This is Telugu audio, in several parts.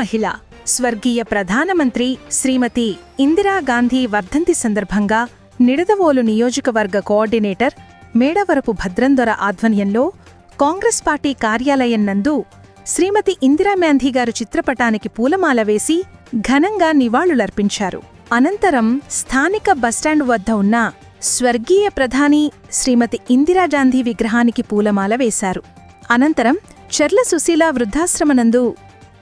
మహిళ స్వర్గీయ ప్రధానమంత్రి శ్రీమతి ఇందిరాగాంధీ వర్ధంతి సందర్భంగా నిడదవోలు నియోజకవర్గ కోఆర్డినేటర్ మేడవరపు భద్రందొర ఆధ్వర్యంలో కాంగ్రెస్ పార్టీ కార్యాలయం నందు శ్రీమతి ఇందిరాగాంధీ గారు చిత్రపటానికి పూలమాల వేసి ఘనంగా నివాళులర్పించారు. అనంతరం స్థానిక బస్టాండ్ వద్ద ఉన్న స్వర్గీయ ప్రధాని శ్రీమతి ఇందిరాగాంధీ విగ్రహానికి పూలమాల వేశారు. అనంతరం చర్ల సుశీల వృద్ధాశ్రమనందు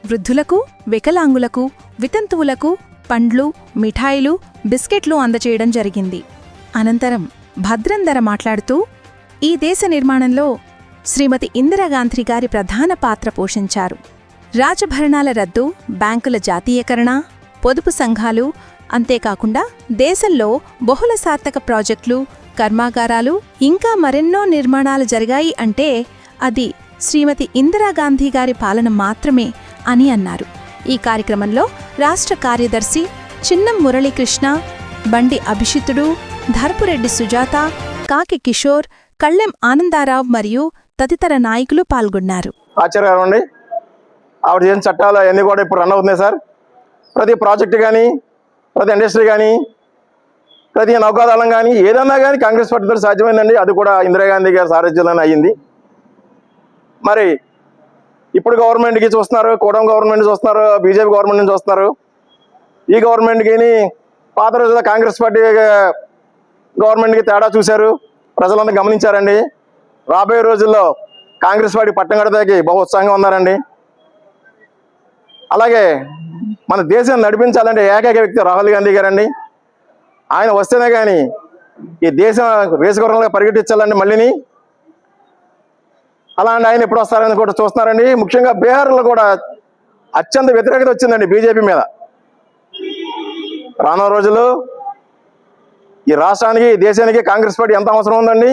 వృద్ధులకు, వికలాంగులకు, వితంతువులకు పండ్లు, మిఠాయిలు, బిస్కెట్లు అందచేయడం జరిగింది. అనంతరం భద్రందర మాట్లాడుతూ, ఈ దేశ నిర్మాణంలో శ్రీమతి ఇందిరాగాంధీ గారి ప్రధాన పాత్ర పోషించారు. రాజభరణాల రద్దు, బ్యాంకుల జాతీయకరణ, పొదుపు సంఘాలు, అంతేకాకుండా దేశంలో బహుళ సార్థక ప్రాజెక్టులు, కర్మాగారాలు ఇంకా మరెన్నో నిర్మాణాలు జరిగాయి అంటే అది శ్రీమతి ఇందిరాగాంధీ గారి పాలన మాత్రమే అని అన్నారు. ఈ కార్యక్రమంలో రాష్ట్ర కార్యదర్శి చిన్నం మురళీకృష్ణ, బండి అభిషితుడు, ధర్పురెడ్డి సుజాత, కాకి కిషోర్, కళ్ళెం ఆనందారావు మరియు తదితర నాయకులు పాల్గొన్నారు. ఆశ్చర్యకరండి, ఆవిడ చేసిన చట్టాలు అవన్నీ కూడా ఇప్పుడు రన్ అవుతున్నాయి సార్. ప్రతి ప్రాజెక్టు కానీ, ప్రతి ఇండస్ట్రీ కానీ, ప్రతి నౌకాదళం కానీ, ఏదన్నా కానీ కాంగ్రెస్ పార్టీతో సాధ్యమైందండి. అది కూడా ఇందిరాగాంధీ గారి సారథ్యంలోనే అయ్యింది. మరి ఇప్పుడు గవర్నమెంట్కి చూస్తున్నారు, కూటమి గవర్నమెంట్ చూస్తున్నారు, బీజేపీ గవర్నమెంట్ చూస్తున్నారు. ఈ గవర్నమెంట్కి పాత రోజుల్లో కాంగ్రెస్ పార్టీ గవర్నమెంట్కి తేడా చూశారు, ప్రజలందరూ గమనించారండి. రాబోయే రోజుల్లో కాంగ్రెస్ పార్టీ పట్టం కడతాకి బహు ఉత్సాహంగా ఉన్నారండి. అలాగే మన దేశాన్ని నడిపించాలంటే ఏకైక వ్యక్తి రాహుల్ గాంధీ గారండి. ఆయన వస్తేనే కానీ ఈ దేశం రేసుగుర్రంగా పరిగెట్టించాలండి మళ్ళీని. అలాంటి ఆయన ఎప్పుడు వస్తారని కూడా చూస్తున్నారండి. ముఖ్యంగా బీహార్లో కూడా అత్యంత వ్యతిరేకత వచ్చిందండి బీజేపీ మీద. రానున్న రోజుల్లో ఈ రాష్ట్రానికి, ఈ దేశానికి కాంగ్రెస్ పార్టీ ఎంత అవసరం ఉందండి.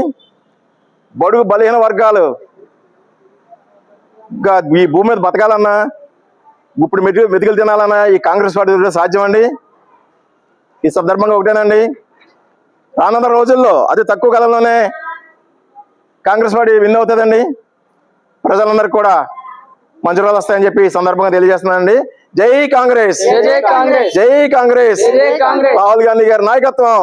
బడుగు బలహీన వర్గాలు ఈ భూమి మీద బతకాలన్నా, ఇప్పుడు మెతుకులు తినాలన్నా ఈ కాంగ్రెస్ పార్టీ సాధ్యం అండి. ఈ సందర్భంగా ఒకటేనండి, రానున్న రోజుల్లో అతి తక్కువ కాలంలోనే కాంగ్రెస్ పార్టీ విన్ అవుతుందండి. ప్రజలందరికీ కూడా మంచి రోజులు వస్తాయని చెప్పి ఈ సందర్భంగా తెలియజేస్తున్నానండి. జై కాంగ్రెస్, జై కాంగ్రెస్, రాహుల్ గాంధీ గారి నాయకత్వం.